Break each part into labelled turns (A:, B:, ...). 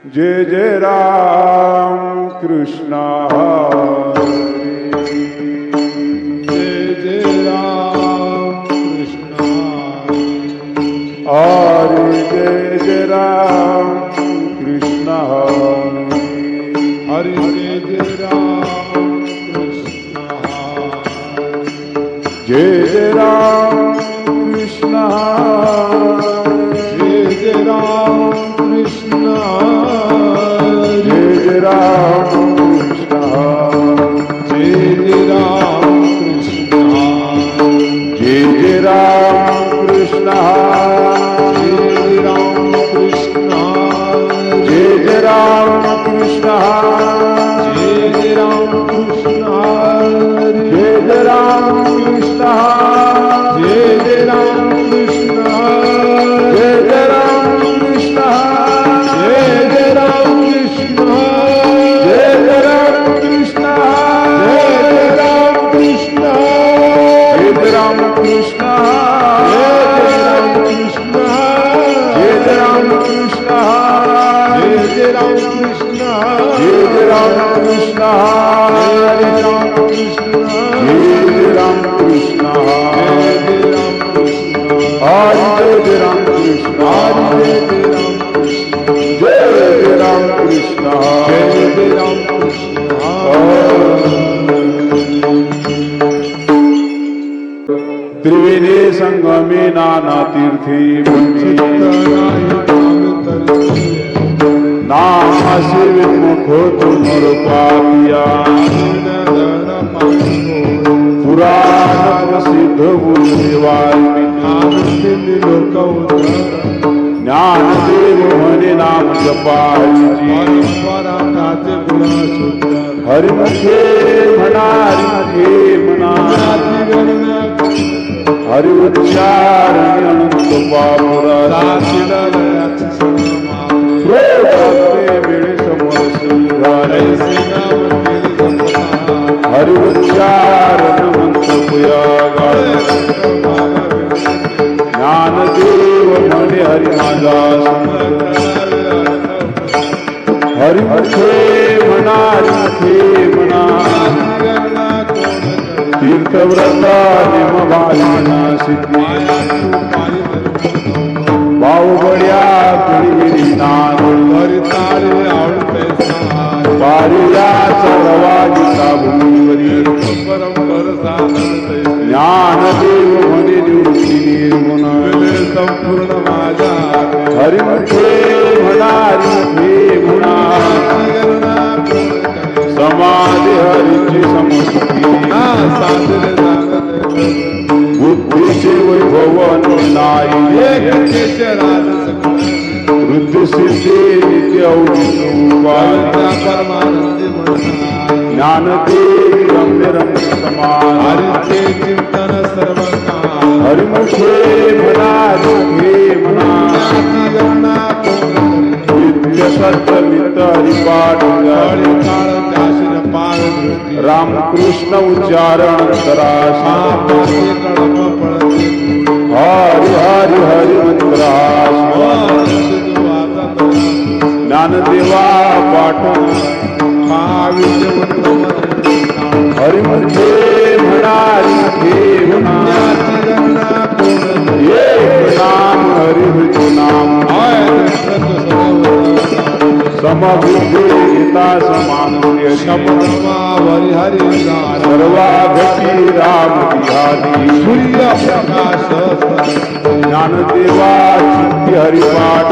A: जय जय राम कृष्ण
B: जय जय राम कृष्ण
A: हरे जय जय राम कृष्ण
B: हरे जय जय राम कृष्ण
A: जय जय राम कृष्ण
B: जय जय राम कृष्ण
A: जय जय राम कृष्ण
B: जय जय राम कृष्ण
A: जय जय राम कृष्ण
B: जय राम कृष्ण
A: जय जय राम कृष्ण
B: जय जय राम कृष्ण
A: जय जय राम कृष्ण
B: जय जय राम कृष्ण
A: जय जय राम कृष्ण
B: जय जय राम कृष्ण
A: जय जय राम कृष्ण
B: जय जय राम कृष्ण
A: जय जय राम कृष्ण
B: जय जय राम कृष्ण
A: जय जय राम कृष्ण
B: जय जय राम कृष्ण
A: जय जय राम कृष्ण
B: जय जय राम कृष्ण
A: जय जय राम कृष्ण
B: जय जय राम कृष्ण
A: जय जय राम कृष्ण
B: जय जय राम कृष्ण
A: त्रिवेणी संगमे नाना तीर्थी नाम से विमुखो तुमर पापिया पुराण प्रसिद्ध ज्ञानदेव म्हणे नाम जपायची हरिमुखे म्हणा हरिमुखे म्हणा हरि उच्चार अनंत पापुरा वेळे समोर झाले हरि उच्चार अनंत पुया ज्ञानदेव म्हणे हरि माझा हरिमुखे म्हणा हरिमुखे म्हणा तीर्थव्रता निमभालिना सिद्धी बाहुबड्या पिढी नाद पारिया सर्वाजिता भूमीवरी ज्ञानदेव म्हणे निवृत्ती निर्गुण
B: संपूर्ण माझ्या
A: हरिमुखे म्हणा हरिमुखे म्हणा समाधी हरीची समष्टी बुद्धीचे वैभव नाही वृद्धी सिद्धी नित्य ज्ञानदेव रम्य रम्य समान
B: चिंतन सर्व
A: हरिमुखे म्हणा हरिमुखे म्हणा नित्य सत्य नित्य हरिपाठ रामकृष्ण उच्चारण कराशा हरि हरि हरि मंत्राशा ज्ञानदेवा पाठन हरिमुखे म्हणा हरिमुखे म्हणा एक नाम हरि नाम समबुद्धि गीता समान सर्वागती राम बिहारी
B: सूर्य प्रकाश
A: ज्ञानदेवा चित्ती हरिपाठ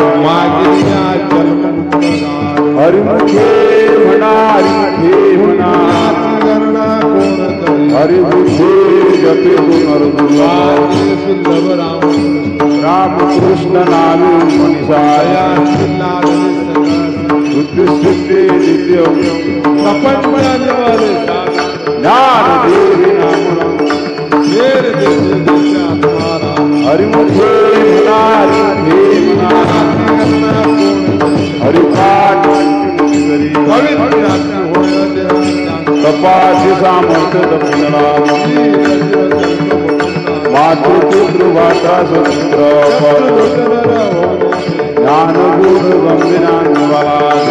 A: हरिमुखे म्हणा हरिमुखे म्हणा हरिमुखे जपे पुनर्दुर्गा रामकृष्ण नामे मनीषाया बुद्धिसिद्धि नित्य ज्ञानदेवी नाम हरिमुखे म्हणा हरिमुखे म्हणा हरिपाठ तपाचे सामर्थ्य दक्षिणा मातृपुत्र भाषा स्वतंत्र ज्ञान गुण गंभीरांगवाला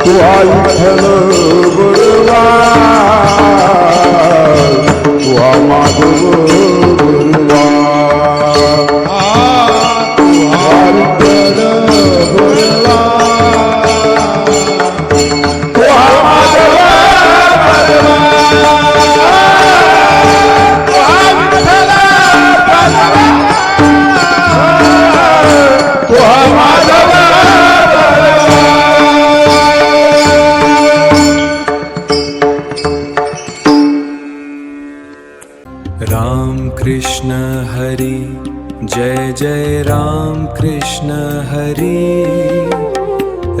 A: विठ्ठल बरवा तू हा माधव बरवा
B: तू हा विठ्ठल बरवा
A: तू हा माधव बरवा तू हा विठ्ठल बरवा तू हा माधव
C: राम कृष्ण हरि जय जय राम कृष्ण हरि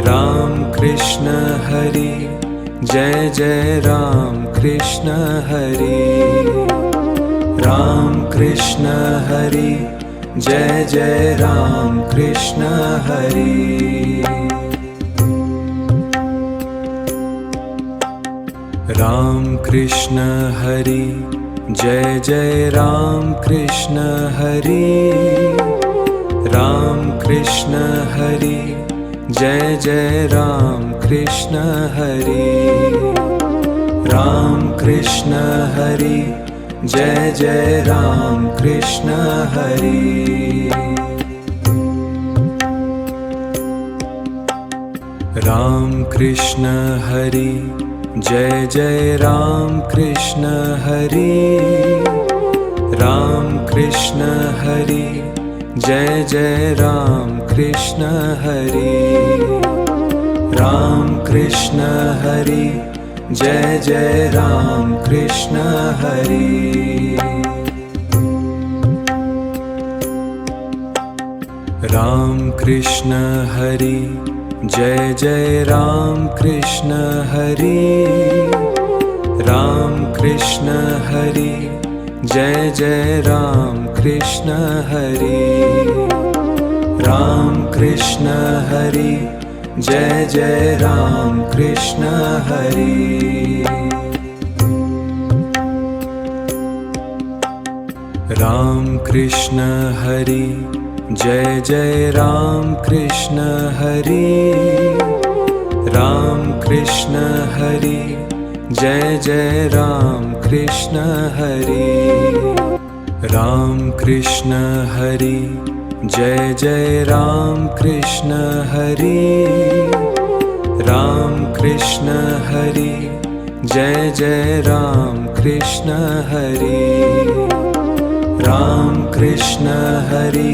C: राम कृष्ण हरि जय जय राम कृष्ण हरि राम कृष्ण हरि जय जय राम कृष्ण हरि राम कृष्ण हरि जय जय राम कृष्ण हरि राम कृष्ण हरि जय जय राम कृष्ण हरि राम कृष्ण हरि जय जय राम कृष्ण हरि राम कृष्ण हरि जय जय राम कृष्ण हरि राम कृष्ण हरि जय जय राम कृष्ण हरि राम कृष्ण हरि जय जय राम कृष्ण हरि राम कृष्ण हरि जय जय राम कृष्ण हरि राम कृष्ण हरि जय जय राम कृष्ण हरि राम कृष्ण हरि जय जय राम कृष्ण हरि राम कृष्ण हरि जय जय राम कृष्ण हरि राम कृष्ण हरि जय जय राम कृष्ण हरि राम कृष्ण हरि जय जय राम कृष्ण हरि राम कृष्ण हरि जय जय राम कृष्ण हरि राम कृष्ण हरि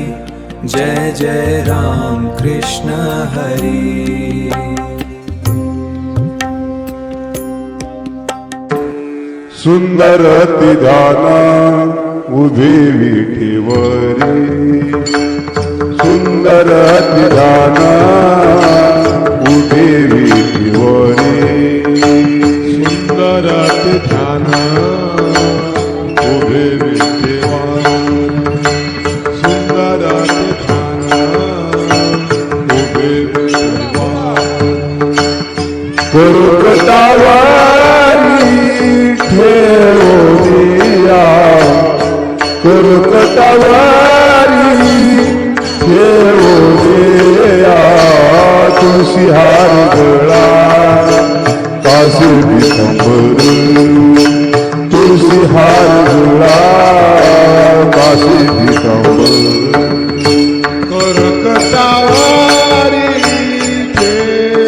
C: जय जय राम कृष्ण हरि
A: सुंदर तिधान उभे विठेवरी सुंदर तिधान उभे विठेवरी
B: सुंदर ध्यान उभे विठेवरी सुंदर ध्यान उभे विठेवरी
A: कुरुकटावारी ठेवोनिया कुरुकटावारी ठेवोनिया तुळशी हार गळा काशी दिसंबर तुळशी हार गळा काशी दिसंबर
B: करकटावारी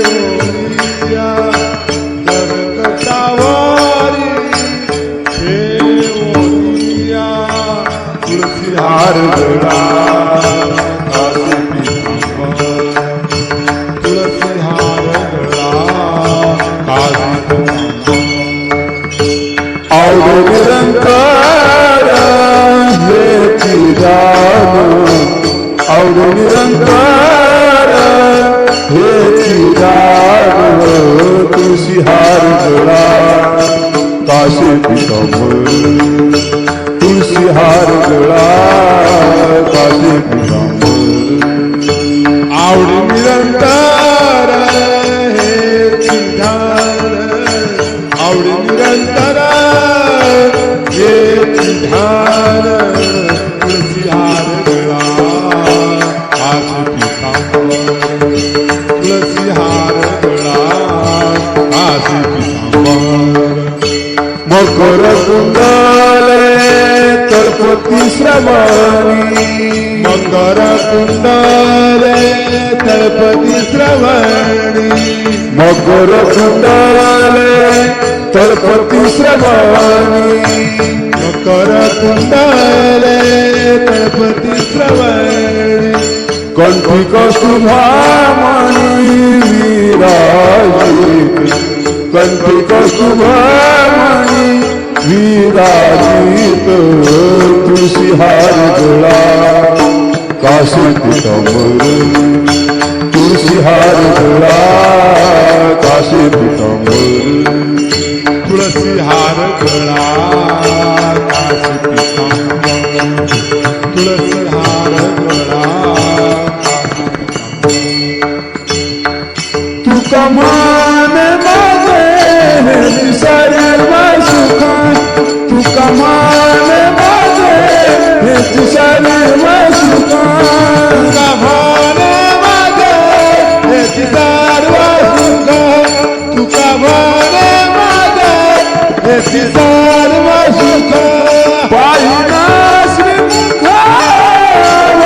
B: ठेवोनिया करकटावारी ठेवोनिया तुळशी
A: हार गळा
B: काशी दिसंबर तुळशी हार गळा काशी दिसंबर
A: आवड निरंकार हे चिदान आवड निरंकार हे चिदान तुळशी हार गळा काशी दिसंबर तुळशी हार गळा काशी दिसंबर
B: आवड निरंतर हे ध्यान आवड निरंतर हे ध्यान तुळशी हार
A: मकर कुंडले तळपती श्रवणी
B: मकर कुंडले तळपती श्रवणी
A: मकर कुंडले तळपती श्रवणी
B: मकर कुंडले तळपती श्रवणी
A: कंठी कौस्तुभामणी विराजित कंठी कौस्तुभामणी विराजित तुळशी हार गळा काशी पितांबरी तुळशी हार गळा काशी पितांबरी
B: तुळसी हार गळा काशी पितांबरी तुळसी हार गळा
A: तुका मान माझे हेची सर्व सुख तुका मान माझे हेची सर्व सुख
B: तुका भान माझे हेची सर्व सुख तुका भान माझे हेची सर्व सुख
A: पाहिना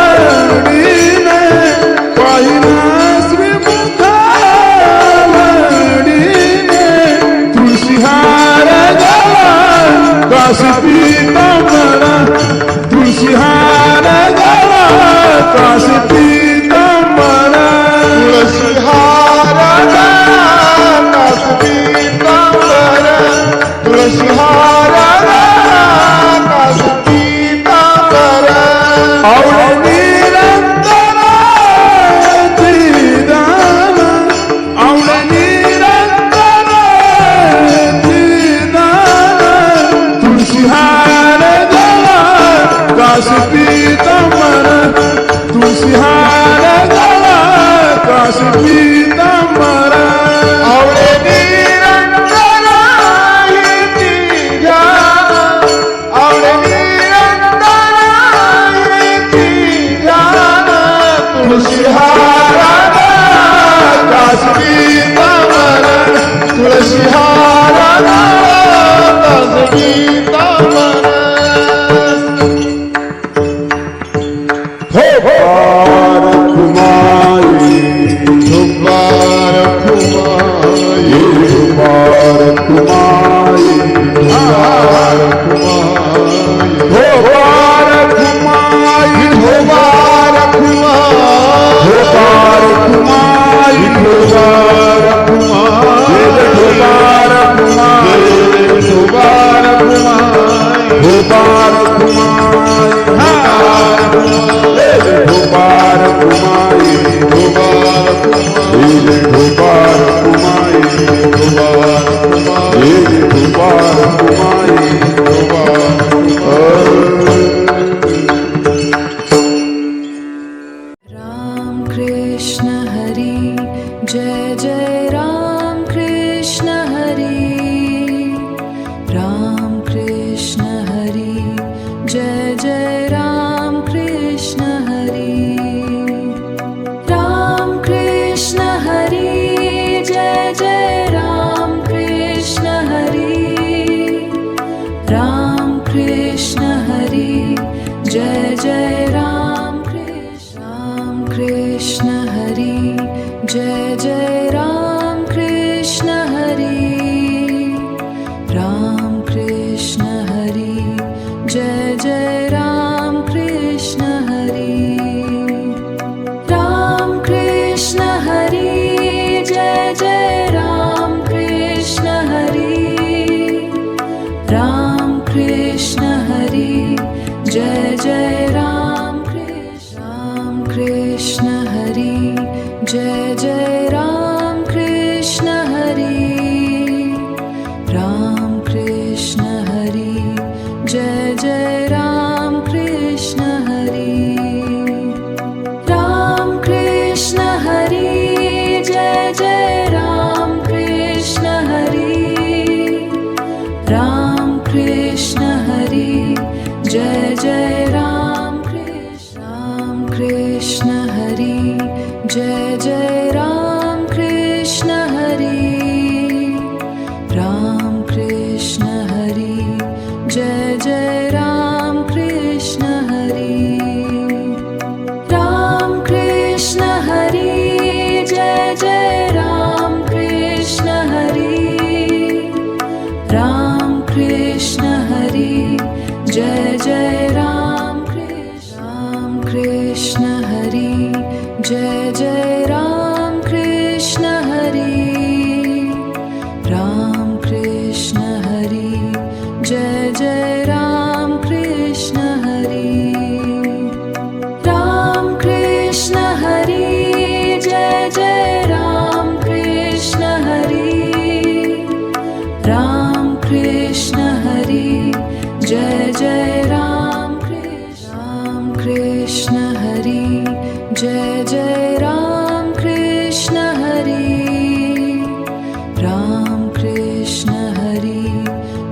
A: श्रीमुखावडीने पाहिना श्रीमुखावडीने तुळशी हार गळा काशी पितांबरा तुळशी हार गळा काशी पितांबरा
B: तुळसी हार गळा काशी पितांबरा तुळसी हार गळा काशी पितांबरा
A: आवडे निरंतराची दान आवडे निरंतराची दान तुळशी हार गळा काशी पितांबरा तुळशी हार गळा काशी पितांबरा
B: आवडे निरंतराची ध्यान आवडे निरंतराची ध्यान तुळशी हार गळा काशी पितांबरा तुळशी हार गळा काशी पितांबरा
A: हो कुमारी
B: दुबार कुमारी
A: कुमार कुमारी
B: दुबार कुमारी
A: हो पार कुमारी हो
B: दुबार कुमारी
A: पार कुमारी हो पार कुमारी हो पार कुमारी
B: दुबार कुमारी
A: हो पार कुमारी हो पार
D: कृष्ण हरि जय जय राम कृष्ण हरि राम कृष्ण हरि जय जय राम कृष्ण हरि राम कृष्ण हरि जय जय राम कृष्ण हरि राम कृष्ण हरि जय जय राम कृष्ण हरि जय जय राम कृष्ण हरि राम कृष्ण हरि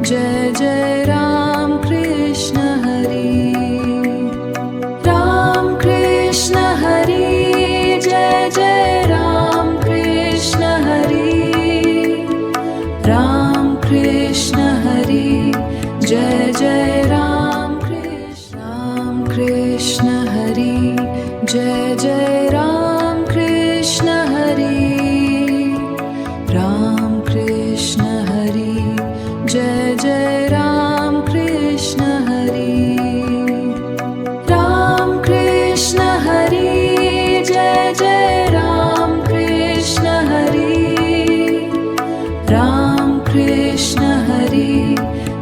D: जय जय राम कृष्ण हरि राम कृष्ण हरि जय जय राम कृष्ण हरि राम कृष्ण हरि जय जय राम कृष्ण हरि जय जय राम कृष्ण हरि राम कृष्ण हरि जय जय राम कृष्ण हरि राम कृष्ण हरि जय जय राम कृष्ण हरि राम कृष्ण हरि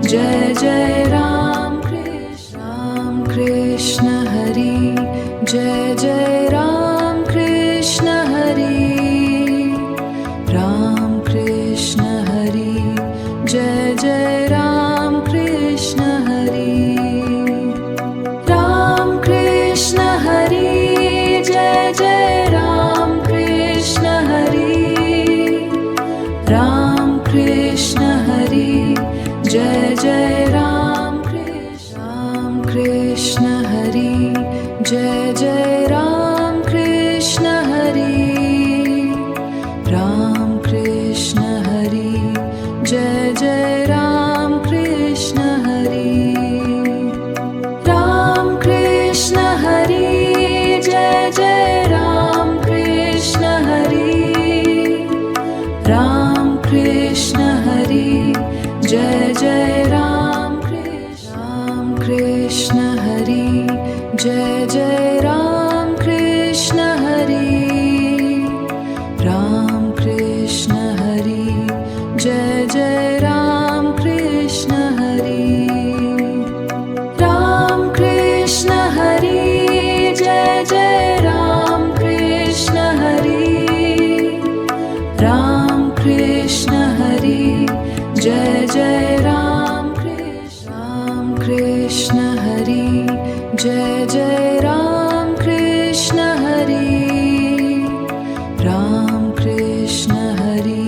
D: जय जय राम कृष्ण हरि जय जय राम कृष्ण हरि राम कृष्ण हरि जय जय राम कृष्ण हरि राम कृष्ण हरि जय जय राम कृष्ण हरि राम कृष्ण हरि जय जय राम कृष्ण हरि जय जय राम कृष्ण हरि राम कृष्ण हरि जय जय राम कृष्ण हरि राम कृष्ण हरि जय जय राम कृष्ण हरि राम कृष्ण हरि जय जय राम कृष्ण हरि जय जय राम कृष्ण हरि राम कृष्ण हरि जय जय राम कृष्ण हरि राम कृष्ण हरि जय जय राम कृष्ण हरि राम कृष्ण हरि जय जय राम कृष्ण हरि जय जय राम कृष्ण हरि राम कृष्ण हरि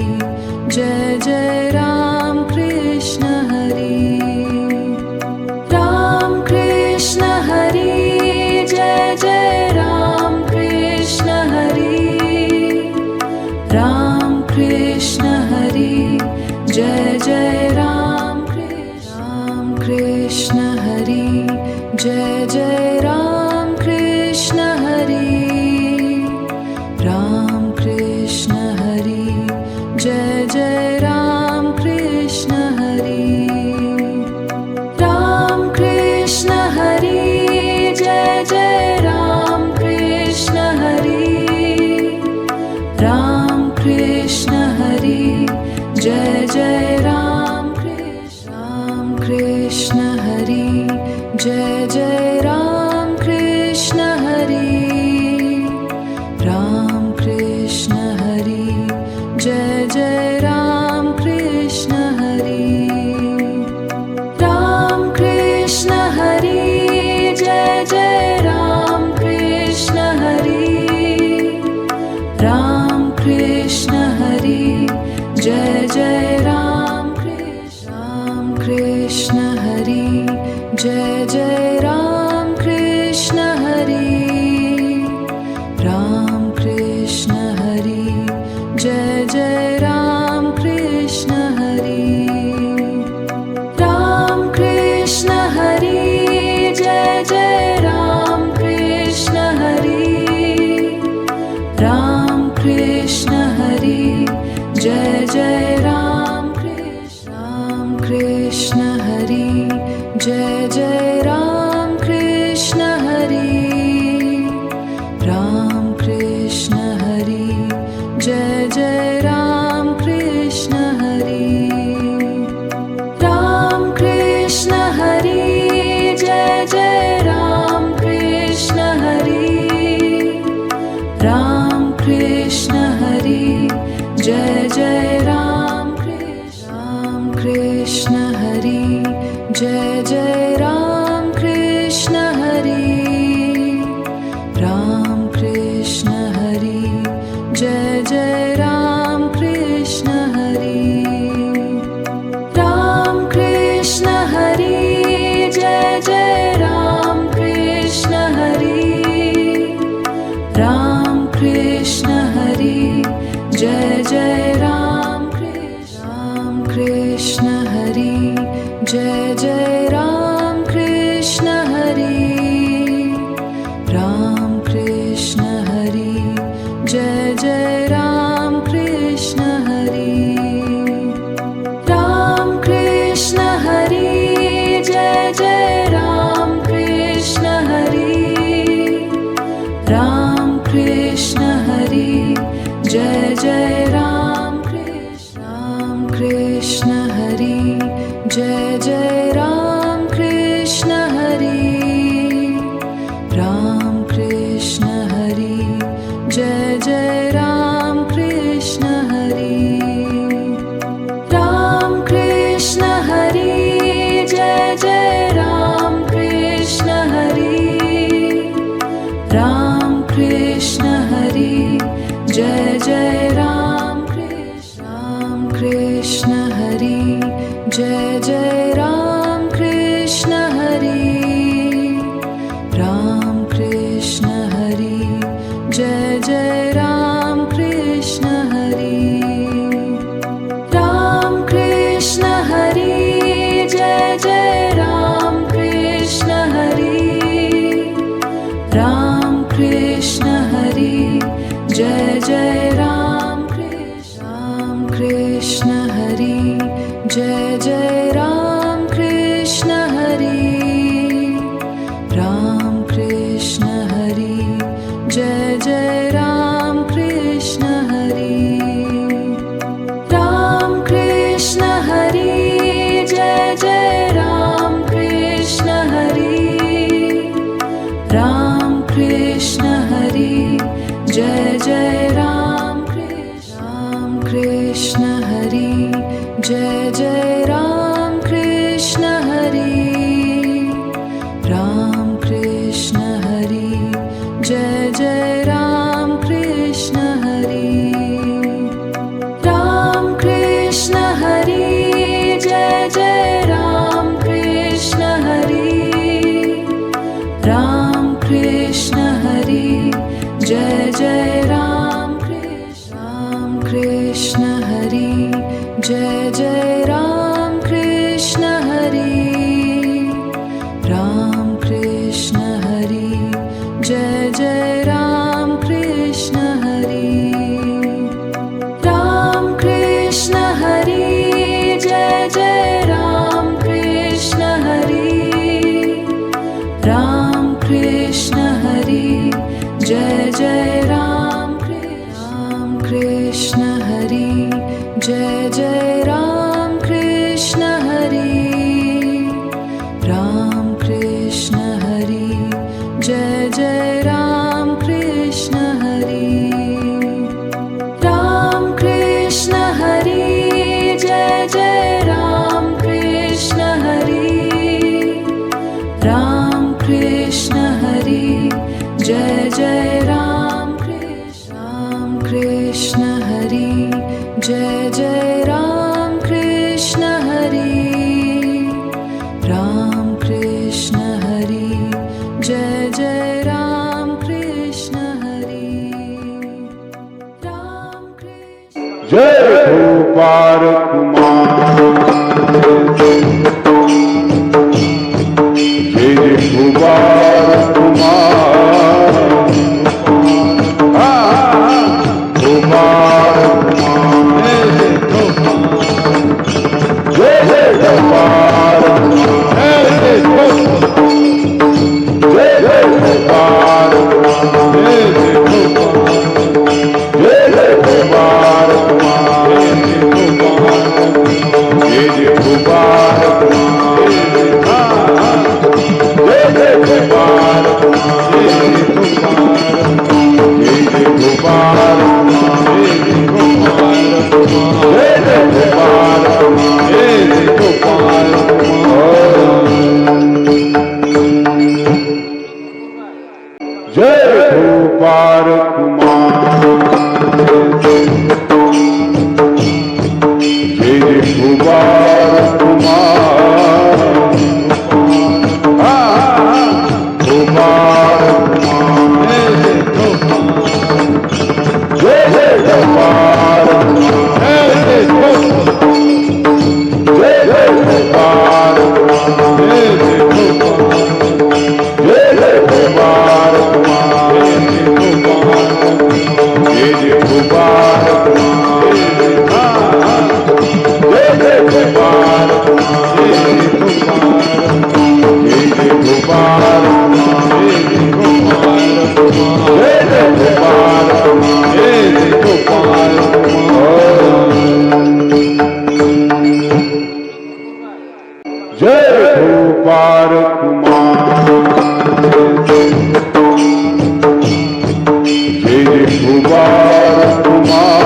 D: जय जय राम कृष्ण हरि राम कृष्ण हरि जय जय राम कृष्ण हरि राम कृष्ण हरि जय जय राम कृष्ण हरि जय जय राम कृष्ण हरि राम कृष्ण हरि जय जय राम कृष्ण हरि राम कृष्ण हरि जय जय राम कृष्ण हरि राम कृष्ण हरि जय जय राम कृष्ण हरि जय जय राम कृष्ण हरि राम कृष्ण हरि जय जय राम कृष्ण हरि राम कृष्ण हरि जय जय राम कृष्ण हरि राम कृष्ण हरि जय जय राम कृष्ण हरि जय जय राम कृष्ण हरि राम कृष्ण हरि जय जय राम कृष्ण हरि राम कृष्ण हरि जय जय राम कृष्ण हरि राम कृष्ण हरि जय जय राम कृष्ण हरि जय जय राम कृष्ण हरि कृष्ण हरि जय जय राम कृष्ण हरि जय जय राम कृष्ण हरि राम कृष्ण हरि जय जय राम कृष्ण हरि राम कृष्ण हरि जय जय राम कृष्ण हरि राम कृष्ण हरि जय जय राम कृष्ण हरि जय जय राम कृष्ण हरि राम कृष्ण हरि जय जय राम कृष्ण हरि राम कृष्ण हरि जय जय राम कृष्ण हरि राम कृष्ण हरि जय जय राम कृष्ण हरि जय जय राम कृष्ण हरि राम कृष्ण हरि जय जय राम कृष्ण हरि राम कृष्ण हरि जय जय राम कृष्ण हरि राम कृष्ण हरि जय जय राम कृष्ण हरि जय जय राम कृष्ण हरि राम कृष्ण हरि जय जय राम कृष्ण हरि राम कृष्ण हरि जय जय राम कृष्ण हरि राम कृष्ण हरि जय जय राम कृष्ण हरि जय जय राम कृष्ण हरि राम कृष्ण हरि जय जय राम कृष्ण हरि राम कृष्ण हरि जय जय राम कृष्ण हरि राम कृष्ण हरि जय जय राम कृष्ण हरि जय जय राम कृष्ण हरि राम कृष्ण हरि जय जय राम कृष्ण हरि राम कृष्ण हरि जय जय राम कृष्ण हरि राम कृष्ण हरि जय जय राम कृष्ण हरि जय जय राम कृष्ण हरि राम कृष्ण हरि जय जय राम कृष्ण हरि राम कृष्ण हरि जय जय राम कृष्ण हरि राम कृष्ण हरि जय जय राम कृष्ण हरि जय जय राम कृष्ण हरि राम कृष्ण हरि जय जय राम कृष्ण हरि राम कृष्ण हरि जय जय राम कृष्ण हरि राम कृष्ण हरि जय जय राम कृष्ण हरि जय जय राम कृष्ण हरि राम कृष्ण हरि जय जय राम कृष्ण हरि राम कृष्ण
A: जय गोपाल कुमार जय जय गोपाल कुमार गोपाल कुमार जय जय गोपाल जय जय गोपाल जय जय गोपाल जय जय गोपाल गोपाल कुमार जय जय गोपाल कुमार गोपाल जय जय गोपाल जय जय गोपाल जय जय गोपाल जय जय गोपाल जय जय गोपाल जय जय गोपाल जय जय गोपाल जय गोपाल कुमार जय जय गोपाल कुमार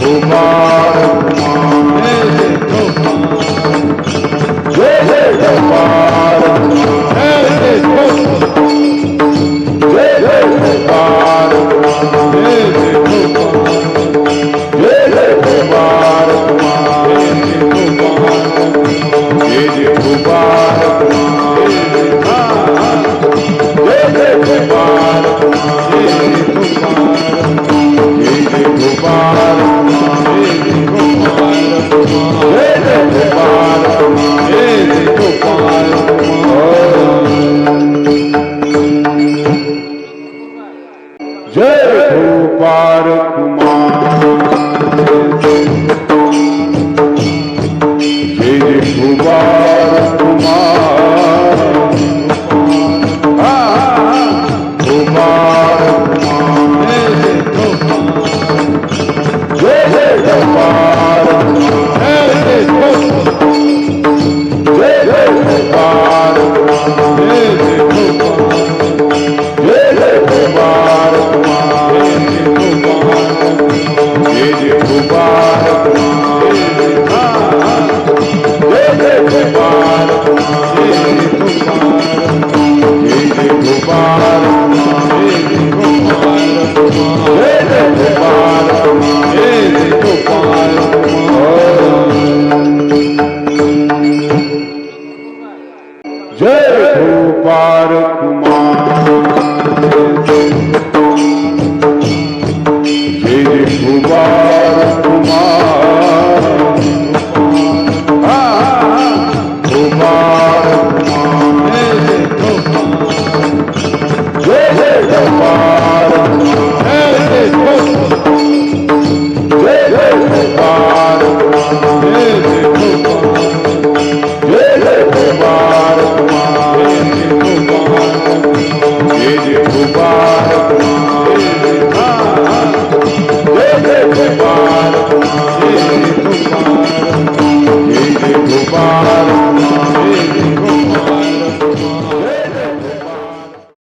A: गोपाल जय जय गोपाल जय जय गोपाल जय जय गोपाल जय जय गोपाल जय जय गोपाल जय जय गोपाल जय जय गोपाल जय गोपाल कुमार जय जय गोपाल कुमार गोपाल जय जय गोपाल जय जय गोपाल जय जय गोपाल जय जय गोपाल जय जय गोपाल जय जय गोपाल जय जय गोपाल जय गोपाल कुमार